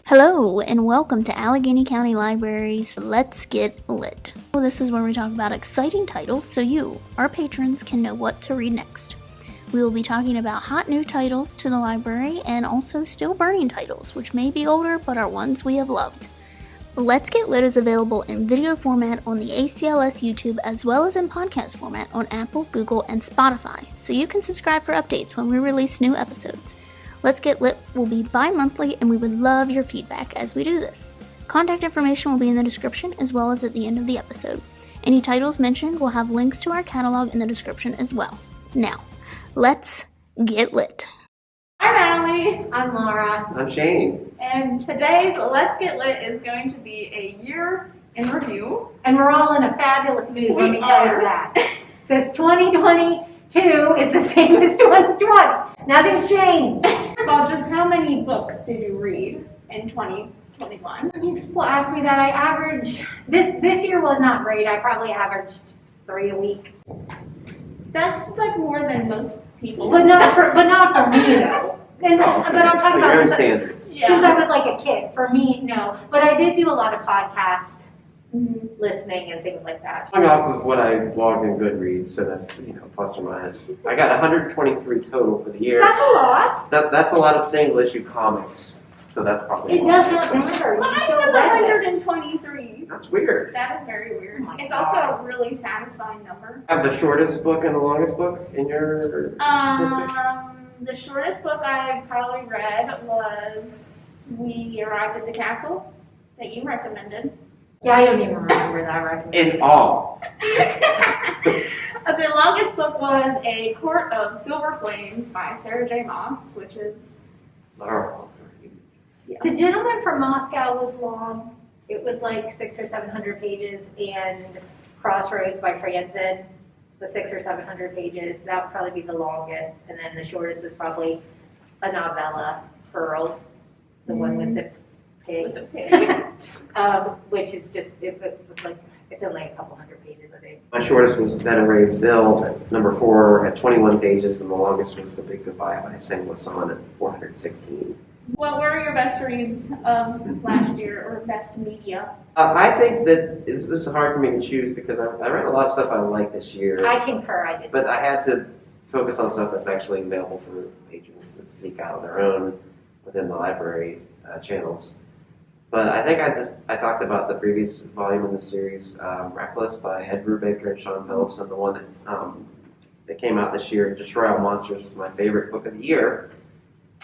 Hello, and welcome to Allegheny County Library's Let's Get Lit. This is where we talk about exciting titles so you, our patrons, can know what to read next. We will be talking about hot new titles to the library and also still burning titles, which may be older but are ones we have loved. Let's Get Lit is available in video format on the ACLS YouTube as well as in podcast format on Apple, Google, and Spotify, so you can subscribe for updates when we release new episodes. Let's Get Lit will be bi-monthly, and we would love your feedback as we do this. Contact information will be in the description as well as at the end of the episode. Any titles mentioned will have links to our catalog in the description as well. Now, let's get lit. I'm Allie. I'm Laura. I'm Shane. And today's Let's Get Lit is going to be a year in review. And we're all in a fabulous mood, let me tell you are. that. Because 2022 is the same as 2020. Nothing's changed. Well, just how many books did you read in 2021? People ask me that. I average, this year was not great. I probably averaged 3 a week. That's like more than most people. But not for me though. And, but I'm talking about your own since standards. since I was like a kid. For me, no. But I did do a lot of podcast listening and things like that. Going off of what I logged in Goodreads, so that's plus or minus. I got 123 total for the year. That's a lot. That's a lot of single issue comics, so that's probably. It does not matter. You Mine still was read it. 123. That's weird. That is very weird. Oh my It's God. also a really satisfying number. I have the shortest book and the longest book in your statistics? The shortest book I probably read was We Arrived at the Castle that you recommended. Yeah, I don't even remember that right. In all. The longest book was A Court of Silver Flames by Sarah J. Maas, which is The Gentleman from Moscow was long. It was like 600 or 700 pages, and CROSSROADS by Franzen was 600 or 700 pages. That would probably be the longest, and then the shortest was probably a novella, Carroll, the one with the pig, with the pig. which is just it was like it's only a couple hundred pages, I think. My shortest was Venerate Bill at number 4 at 21 pages, and the longest was The Big Goodbye by Samuel Son at 416. What were your best reads of last year, or best media? I think that it's hard for me to choose because I read a lot of stuff I liked this year. I concur. I did. But I had to focus on stuff that's actually available for patrons to seek out on their own within the library channels. But I think I talked about the previous volume in the series, Reckless by Ed Brubaker and Sean Phillips, and the one that came out this year, Destroy All Monsters, was my favorite book of the year.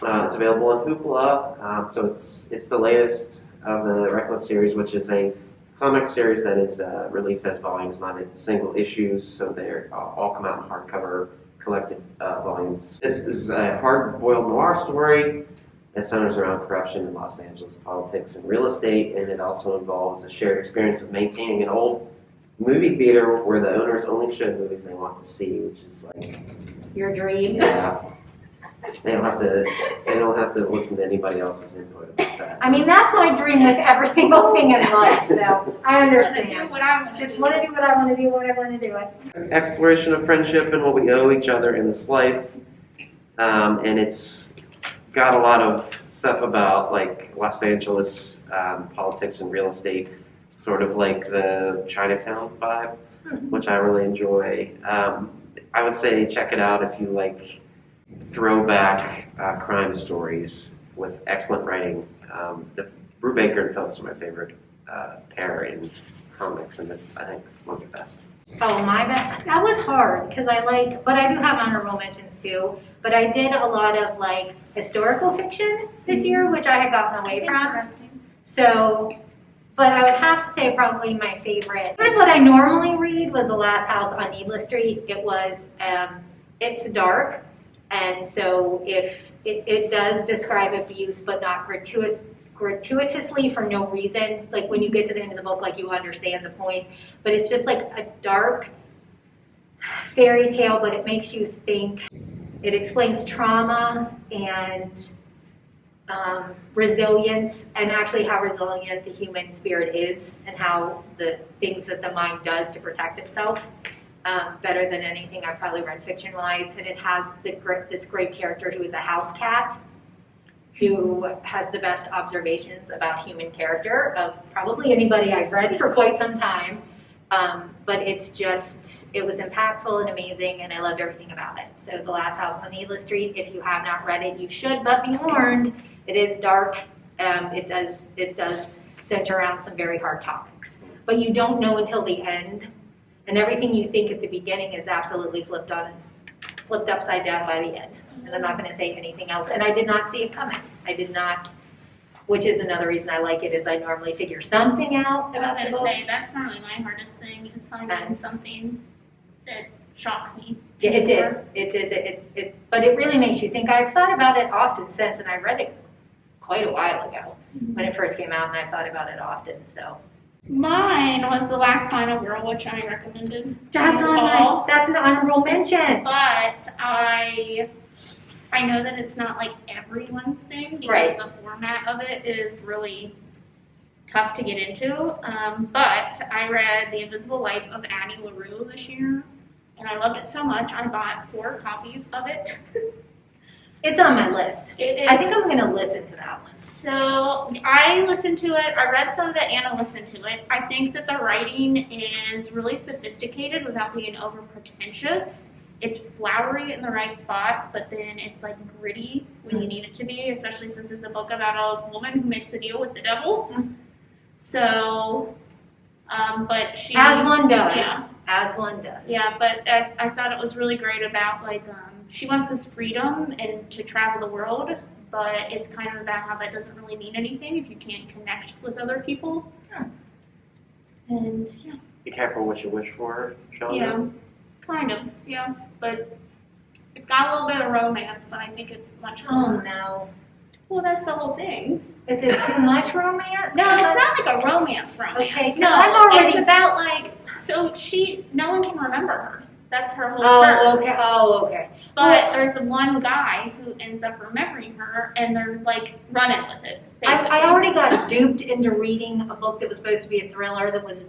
It's available on Hoopla, so it's the latest of the Reckless series, which is a comic series that is released as volumes, not in single issues, so they're all come out in hardcover collected volumes. This is a hard-boiled noir story that centers around corruption in Los Angeles politics and real estate, and it also involves a shared experience of maintaining an old movie theater where the owners only show movies they want to see, which is like Your dream. yeah. They don't have to listen to anybody else's input about that. I mean, that's my dream with every single thing in life. So I understand. Do what I want to Just do. want to do what I want to do, what I want to do. Exploration of friendship and what we owe each other in this life, and it's got a lot of stuff about like Los Angeles politics and real estate, sort of like the Chinatown vibe, which I really enjoy. I would say check it out if you like throwback crime stories with excellent writing. The Brubaker and Phillips are my favorite pair in comics, and this, I think, one of the best. Oh, my bad. That was hard because but I do have honorable mentions too. But I did a lot of like historical fiction this year, which I had gotten away from. So, but I would have to say probably my favorite. What I normally read was The Last House on Needless Street. It was, it's dark. And so if it does describe abuse, but not gratuitously for no reason, like when you get to the end of the book, like you understand the point, but it's just like a dark fairy tale, but it makes you think. It explains trauma and resilience, and actually how resilient the human spirit is, and how the things that the mind does to protect itself. Better than anything I've probably read fiction-wise, and it has this great character who is a house cat, who has the best observations about human character of probably anybody I've read for quite some time. But it was impactful and amazing, and I loved everything about it. So The Last House on Needless Street, if you have not read it, you should, but be warned, it is dark. It does center around some very hard topics. But you don't know until the end, and everything you think at the beginning is absolutely flipped upside down by the end. And I'm not going to say anything else. And I did not see it coming. I did not, which is another reason I like it, is I normally figure something out about the book. I was going to say, that's normally my hardest thing, is finding something that shocks me. Yeah, it did. But it really makes you think. I've thought about it often since, and I read it quite a while ago when it first came out, and I've thought about it often, so. Mine was The Last Final Girl, which I recommended. That's an honorable mention. But I know that it's not like everyone's thing, because right. the format of it is really tough to get into. But I read The Invisible Life of Addie LaRue this year, and I loved it so much I bought 4 copies of it. It's on my list. It is. I think I'm going to listen to that one. So I listened to it. I read some of it. Anna listened to it. I think that the writing is really sophisticated without being over pretentious. It's flowery in the right spots, but then it's like gritty when you need it to be, especially since it's a book about a woman who makes a deal with the devil. So, but she... As one does. Yeah. As one does. Yeah, but I thought it was really great about, like, she wants this freedom and to travel the world, but it's kind of about how that doesn't really mean anything if you can't connect with other people. Sure. And, yeah. Be careful what you wish for, Sean. Yeah, kind of, yeah. But it's got a little bit of romance, but I think it's much more. Oh, no. Well, that's the whole thing. Is it too much romance? No, it's not like a romance. Okay, No, I'm already... it's about, like, so no one can remember her. That's her whole Oh, curse. okay. Oh, okay. But there's one guy who ends up remembering her, and they're, like, running with it, basically. I already got duped into reading a book that was supposed to be a thriller that was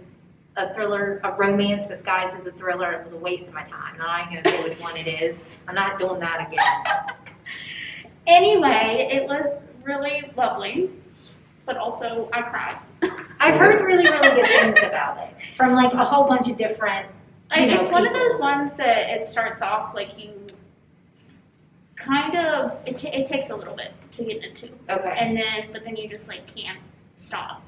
a romance disguised as a thriller. It was a waste of my time. Now I'm going to say which one it is. I'm not doing that again. Anyway, it was really lovely, but also I cried. I've heard really, really good things about it from, like, a whole bunch of different, It's one of people. those ones that it starts off like you kind of, it takes a little bit to get into. Okay. But then you just, like, can't stop.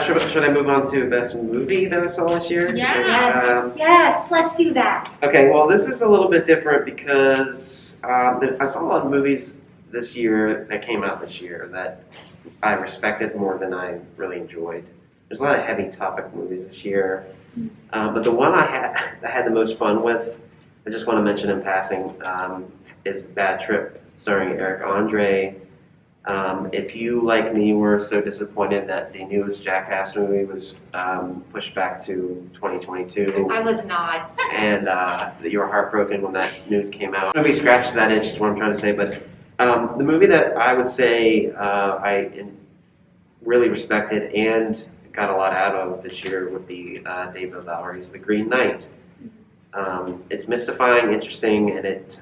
Should I move on to best movie that I saw this year? Yeah. Yes, let's do that. Okay, well, this is a little bit different because I saw a lot of movies this year that came out this year that I respected more than I really enjoyed. There's a lot of heavy topic movies this year, but the one I had the most fun with, I just want to mention in passing, is Bad Trip, starring Eric Andre. If you, like me, were so disappointed that the newest Jackass movie was pushed back to 2022, I was not. and that you were heartbroken when that news came out. Nobody scratches that itch, is what I'm trying to say, but the movie that I would say I really respected and got a lot out of this year would be David Lowery's The Green Knight. It's mystifying, interesting, and it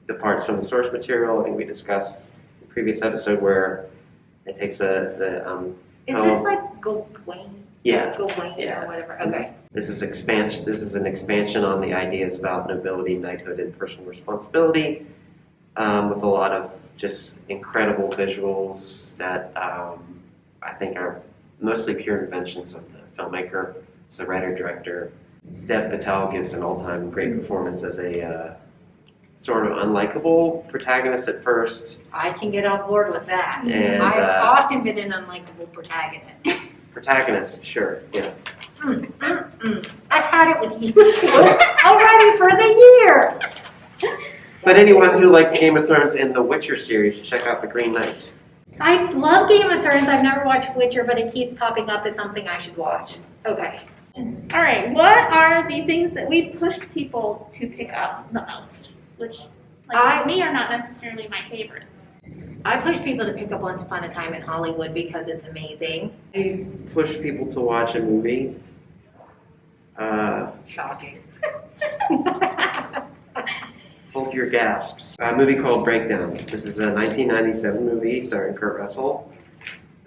departs from the source material. I think we discussed in the previous episode where it takes Is this like Gawain? Yeah. Gawain or whatever. Okay. This is an expansion on the ideas about nobility, knighthood, and personal responsibility, with a lot of just incredible visuals that I think are mostly pure inventions of the filmmaker, as the writer-director. Dev Patel gives an all-time great performance as a sort of unlikable protagonist at first. I can get on board with that. And, I've often been an unlikable protagonist. Protagonist, sure, yeah. I've had it with you already for the year. But anyone who likes Game of Thrones and the Witcher series should check out The Green Knight. I love Game of Thrones. I've never watched Witcher, but it keeps popping up as something I should watch. Okay. All right, what are the things that we pushed people to pick up the most? Which, for me, are not necessarily my favorites. I push people to pick up Once Upon a Time in Hollywood because it's amazing. I push people to watch a movie. Shocking. Full hold your gasps. A movie called Breakdown. This is a 1997 movie starring Kurt Russell.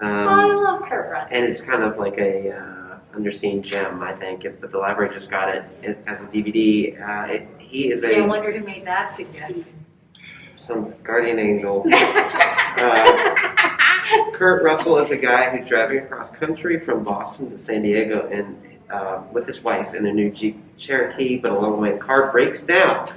I love Kurt Russell. And it's kind of like a underseen gem, I think. But the library just got it as a DVD. He is I wonder who made that suggestion. Some guardian angel. Kurt Russell is a guy who's driving across country from Boston to San Diego and with his wife in their new Jeep Cherokee, but along the way the car breaks down.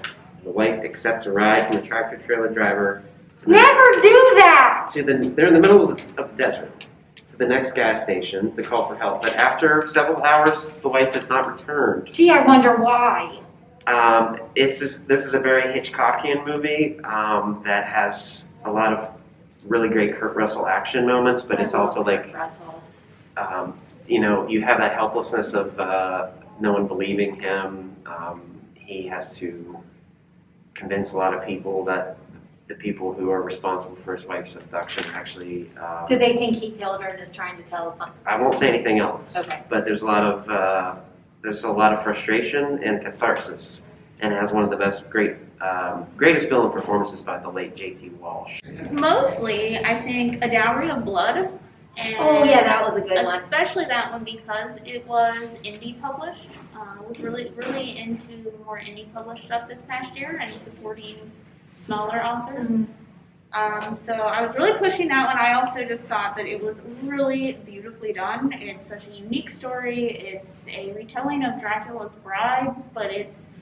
The wife accepts a ride from the tractor-trailer driver. Never do that! They're in the middle of the desert. To the next gas station to call for help. But after several hours, the wife has not returned. Gee, I wonder why. This is a very Hitchcockian movie that has a lot of really great Kurt Russell action moments, but it's also like, you have that helplessness of no one believing him. He has to convince a lot of people that the people who are responsible for his wife's abduction actually. Do they think he killed her and is trying to tell something? I won't say anything else. Okay. But there's a lot of frustration and catharsis, and it has one of the greatest villain performances by the late J.T. Walsh. Mostly, I think A Dowry of Blood. And Oh yeah, that was a good one. especially that one because it was indie published. I was really into more indie published stuff this past year and supporting smaller authors. So I was really pushing that one. I also just thought that it was really beautifully done. It's such a unique story. It's a retelling of Dracula's brides, but it's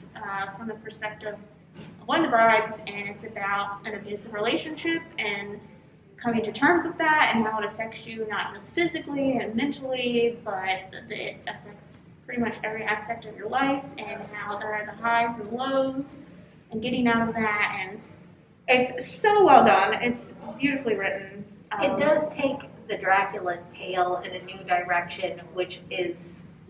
from the perspective of one of the brides, and it's about an abusive relationship and coming to terms with that and how it affects you not just physically and mentally, but it affects pretty much every aspect of your life and how there are the highs and lows and getting out of that. And it's so well done. It's beautifully written. It does take the Dracula tale in a new direction, which is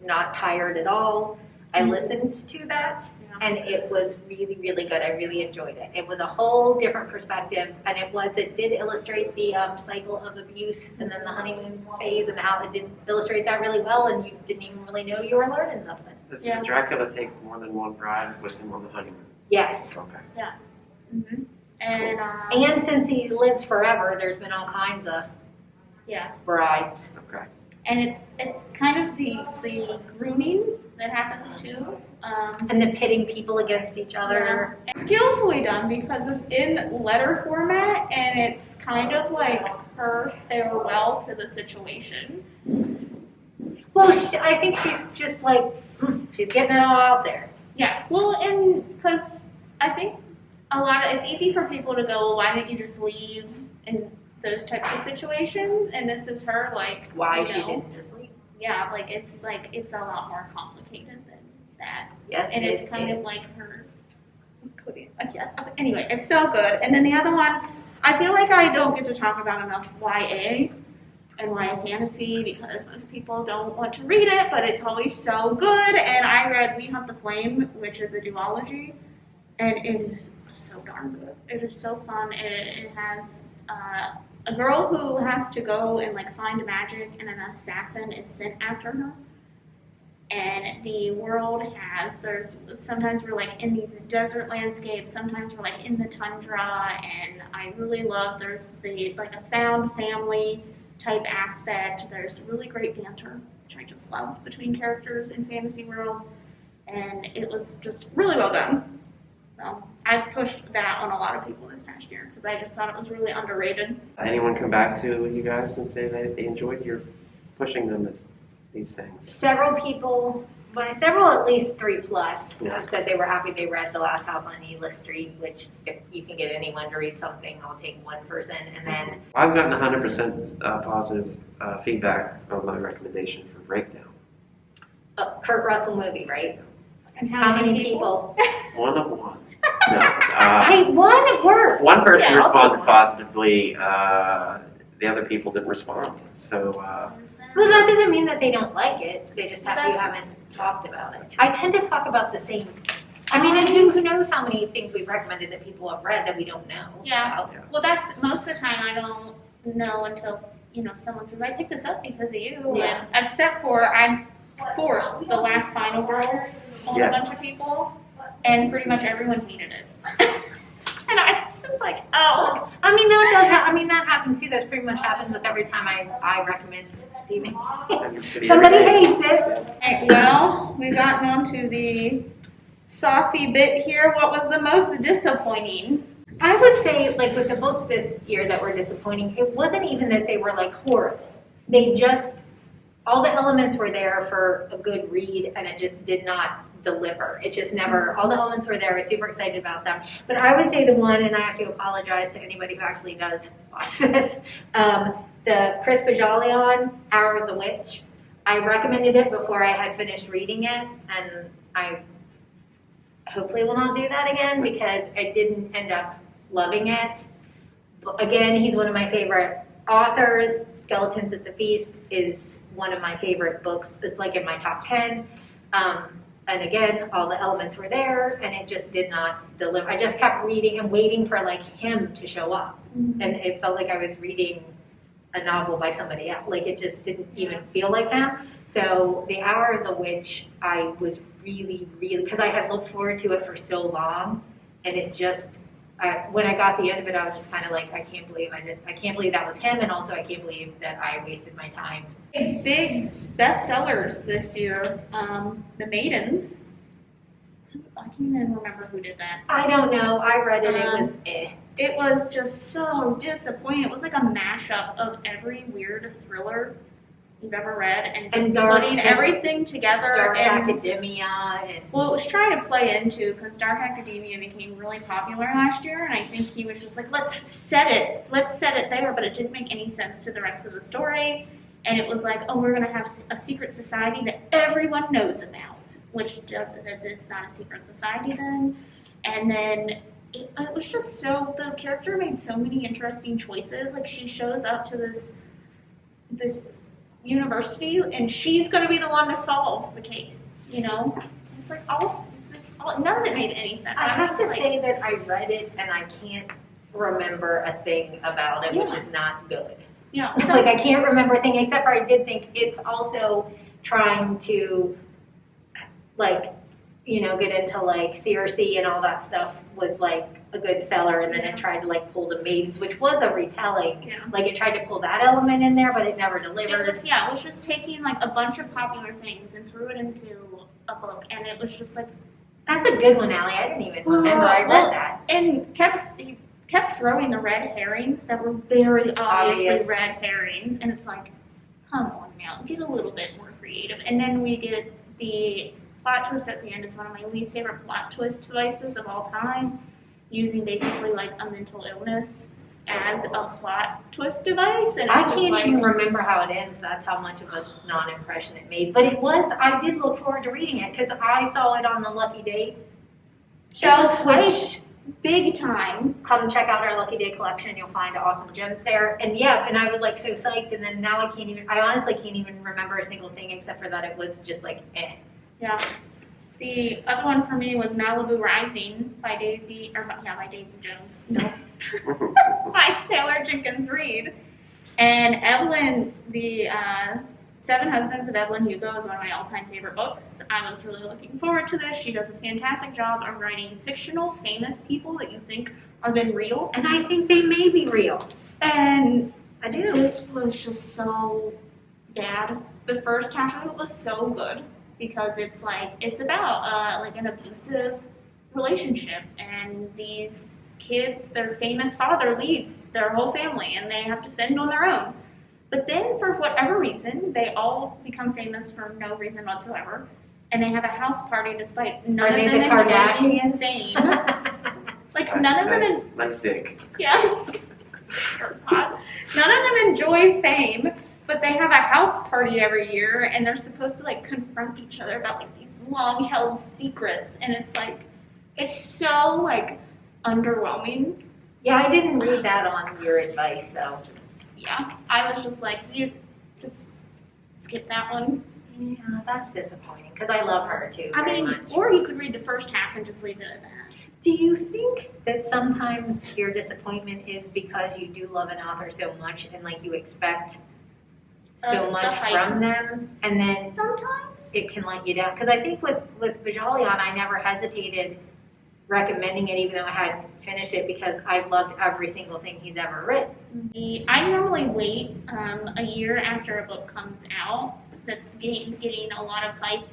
not tired at all. I listened to that, and it was really, really good. I really enjoyed it. It was a whole different perspective, and it did illustrate the cycle of abuse and then the honeymoon phase, and how it did illustrate that really well, and you didn't even really know you were learning something. Does Dracula take more than one bride with him on the honeymoon? Yes. Okay. Yeah. Mm-hmm. And since he lives forever, there's been all kinds of brides. Okay. And it's kind of the grooming that happens too. And the pitting people against each other. It's skillfully done because it's in letter format and it's kind of like her farewell to the situation. Well, I think she's just like, she's getting it all out there. Yeah, well, and because I think it's easy for people to go, well, why didn't you just leave in those types of situations? And this is her, like, why she didn't just leave. Yeah, it's a lot more complicated than that. Yes, and it's kind of like her. Anyway, it's so good. And then the other one, I feel like I don't get to talk about enough YA and YA fantasy because most people don't want to read it, but it's always so good. And I read We Hunt the Flame, which is a duology, and it is so darn good. It is so fun. It has a girl who has to go and find magic, and an assassin is sent after her. And the world sometimes we're in these desert landscapes, sometimes we're in the tundra, and I really love there's a found family type aspect. There's really great banter, which I just love between characters in fantasy worlds, and it was just really well done. So I pushed that on a lot of people this past year because I just thought it was really underrated. Anyone come back to you guys and say they enjoyed your pushing them at these things? Several people, at least 3+, have said they were happy they read The Last House on Needless Street, which if you can get anyone to read something, I'll take one person. And then I've gotten 100% positive feedback on my recommendation for Breakdown. Kurt Russell movie, right? And How many people? One of one. No. Hey, one word. One person responded positively. The other people didn't respond. So. Well, that doesn't mean that they don't like it. They just you haven't talked about it. I tend to talk about the same. I mean, and who knows how many things we've recommended that people have read that we don't know. Yeah. About. Well, that's most of the time I don't know until someone says I picked this up because of you. Yeah. And except for I forced The Last Final Girl on a bunch of people, and pretty much everyone hated it. just like, oh. I mean, that happened too. That's pretty much happens with every time I recommend Stephen. Somebody hates it. Okay, well, we've gotten onto the saucy bit here. What was the most disappointing? I would say, like, with the books this year that were disappointing, it wasn't even that they were, like, horrible. They just, all the elements were there for a good read, and it just did not deliver. It just never, all the elements were there. I was super excited about them. But I would say the one, and I have to apologize to anybody who actually does watch this, the Chris Bajalian, Hour of the Witch. I recommended it before I had finished reading it, and I hopefully will not do that again because I didn't end up loving it. But again, he's one of my favorite authors. Skeletons at the Feast is one of my favorite books. It's like in my top 10. And again, all the elements were there, and it just did not deliver. I just kept reading and waiting for like him to show up, and it felt like I was reading a novel by somebody else. Like it just didn't even feel like him. So The Hour of the Witch, I was really, because I had looked forward to it for so long, and it just, when I got the end of it, I was just kind of like, I can't believe that was him, and also I can't believe that I wasted my time. Big bestsellers this year, The Maidens. I can't even remember who did that. I don't know. I read it. It was eh. It was just so disappointing. It was like a mashup of every weird thriller you've ever read, and just putting everything together. Dark Academia. And well, it was trying to play into, because Dark Academia became really popular last year, and I think he was just like, let's set it there, but it didn't make any sense to the rest of the story. And it was like, oh, we're going to have a secret society that everyone knows about, which it's not a secret society then. And then it was just so, the character made so many interesting choices. Like, she shows up to this university, and she's going to be the one to solve the case, you know? It's like, none of it made any sense. I have to say that I read it, and I can't remember a thing about it, which is not good. Yeah. Like, I can't remember a thing, except for I did think it's also trying to, like, you know, get into, like, CRC and all that stuff was, like, a good seller, and then it tried to, like, pull The Maidens, which was a retelling. Yeah. Like, it tried to pull that element in there, but it never delivered. It was just taking, like, a bunch of popular things and threw it into a book, and it was just, like... That's a good one, Allie. I didn't even remember I read that. And he kept throwing the red herrings that were very obviously red herrings, and it's like, come on now, get a little bit more creative. And then we get the plot twist at the end. It's one of my least favorite plot twist devices of all time, using basically like a mental illness as a plot twist device. And I can't even remember how it ends. That's how much of a non-impression it made. But I did look forward to reading it because I saw it on the Lucky Day shows, which big time. Come check out our Lucky Day collection. You'll find awesome gems there. And and I was like so psyched. And then now I honestly can't even remember a single thing except for that it was just like eh. Yeah. The other one for me was Malibu Rising by Daisy Jones. No. By Taylor Jenkins Reid. And Evelyn, the Seven Husbands of Evelyn Hugo is one of my all-time favorite books. I was really looking forward to this. She does a fantastic job of writing fictional, famous people that you think are then real. And I think they may be real. And I do. This was just so bad. The first half of it was so good because it's about like an abusive relationship, and these kids, their famous father leaves their whole family and they have to fend on their own. But then, for whatever reason, they all become famous for no reason whatsoever, and they have a house party despite none of them enjoying fame. Like none of them. Nice dick. Yeah. None of them enjoy fame, but they have a house party every year, and they're supposed to like confront each other about like these long-held secrets, and it's so like underwhelming. Yeah, I didn't read that on your advice, so. Yeah, I was just like, you just skip that one. Yeah, that's disappointing because I love her too. I mean, or you could read the first half and just leave it at that. Do you think that sometimes your disappointment is because you do love an author so much and like you expect so much from them, and then sometimes it can let you down? Because I think with Bajalian, I never hesitated recommending it even though I hadn't finished it because I've loved every single thing he's ever written. I normally wait a year after a book comes out that's getting a lot of hype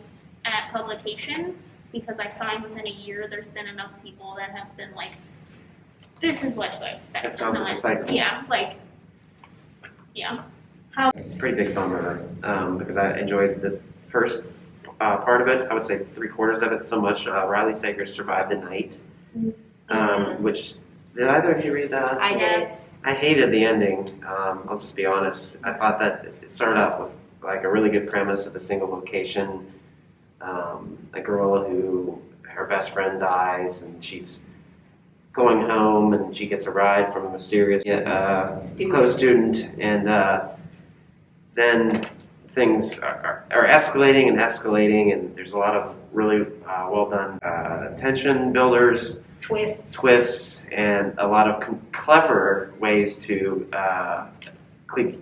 at publication, because I find within a year there's been enough people that have been like, this is what to expect. It's gone through the cycle. Yeah, like, yeah. Pretty big bummer because I enjoyed the first part of it. I would say 3/4 of it so much. Riley Sager survived the night, which, did either of you read that? I did. I hated the ending. I'll just be honest. I thought that it started out with like a really good premise of a single location, a girl who her best friend dies and she's going home and she gets a ride from a mysterious close student, and then things are escalating and escalating, and there's a lot of really well done tension builders, twists, and a lot of clever ways to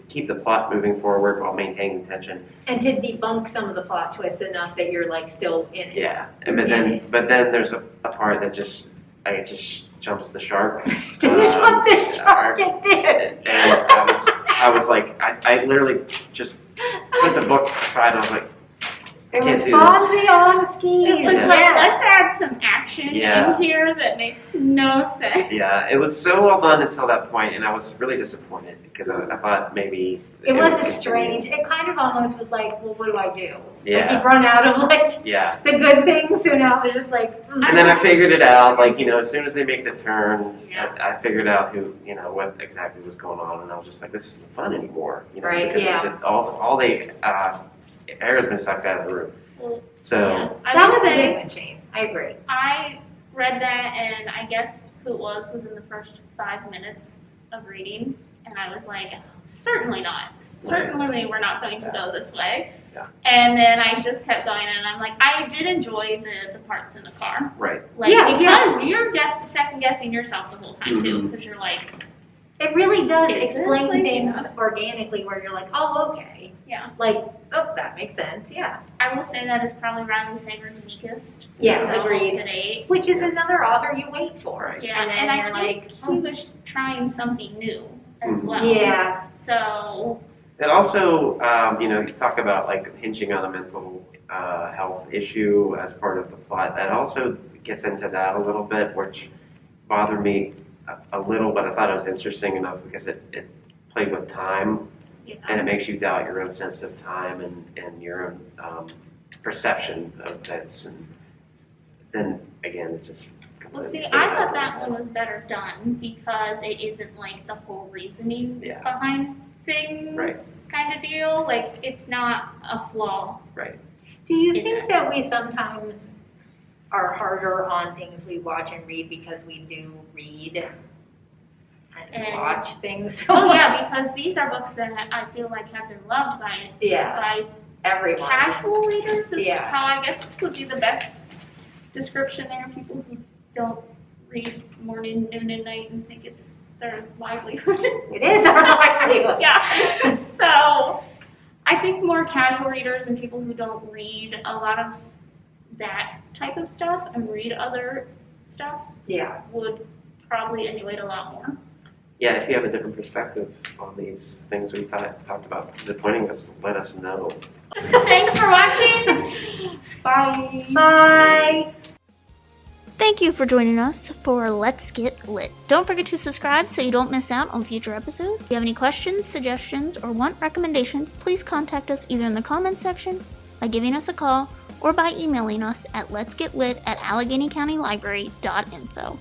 keep the plot moving forward while maintaining tension. And to debunk some of the plot twists enough that you're like still in it. Yeah, but then there's a part that just jumps the shark. Did you jump the shark? It did. And I was like, I literally just put the book aside and I was like, It can't was do this. Fonzie on skis. It was Yeah. like, let's add some action Yeah. in here that makes no sense. Yeah, it was so well done until that point, and I was really disappointed because I thought maybe It would was continue. strange. It kind of almost was like, well, what do I do? Yeah. Like you've run out of like Yeah. the good things, so now it's just like. And then I figured it out, like, as soon as they make the turn, Yeah. I figured out what exactly was going on, and I was just like, this isn't fun anymore. Right, because yeah. all the air has been sucked out of the room. Well, So, yeah. I That would was a say big one, Shane. I agree. I read that, and I guessed who it was within the first 5 minutes of reading, and I was like, certainly not. Certainly we're not going to go this way. Yeah. And then I just kept going, and I'm like, I did enjoy the parts in the car. right. Like, Yeah, because you're second guessing yourself the whole time, too, Mhm. because you're like, It really does Is this explain like, things yeah. organically where you're like, oh, okay. yeah. Like, oh, that makes sense. Yeah. I will say that is probably Riley Sager's weakest. Yes, novel agreed. to date. Which is another author you wait for. Right. Yeah, And then and I you're think like, he was trying something new as Mhm. well. yeah. So, And also, you talk about like hinging on a mental health issue as part of the plot. That also gets into that a little bit, which bothered me a little, but I thought it was interesting enough because it played with time, yeah. and it makes you doubt your own sense of time and your own perception of events. And then again, it just Well, completely see, goes I out thought the that window. one was better done because it isn't like the whole reasoning Yeah. behind things Right. kind of deal. Like, it's not a flaw. Right. Do you in think it. that we sometimes are harder on things we watch and read because we do read and And- watch things? Oh, yeah, because these are books that I feel like have been loved by Yeah. by casual readers is Yeah. how I guess would be the best description there. People who don't read morning, noon, and night and think it's their livelihood. It is our livelihood. Yeah. So I think more casual readers and people who don't read a lot of that type of stuff and read other stuff Yeah. would probably enjoy it a lot more. Yeah, if you have a different perspective on these things we talked about disappointing us, let us know. Thanks for watching. Bye. Bye. Thank you for joining us for Let's Get Lit. Don't forget to subscribe so you don't miss out on future episodes. If you have any questions, suggestions, or want recommendations, please contact us either in the comments section, by giving us a call, or by emailing us at letsgetlit@AlleghenyCountyLibrary.info.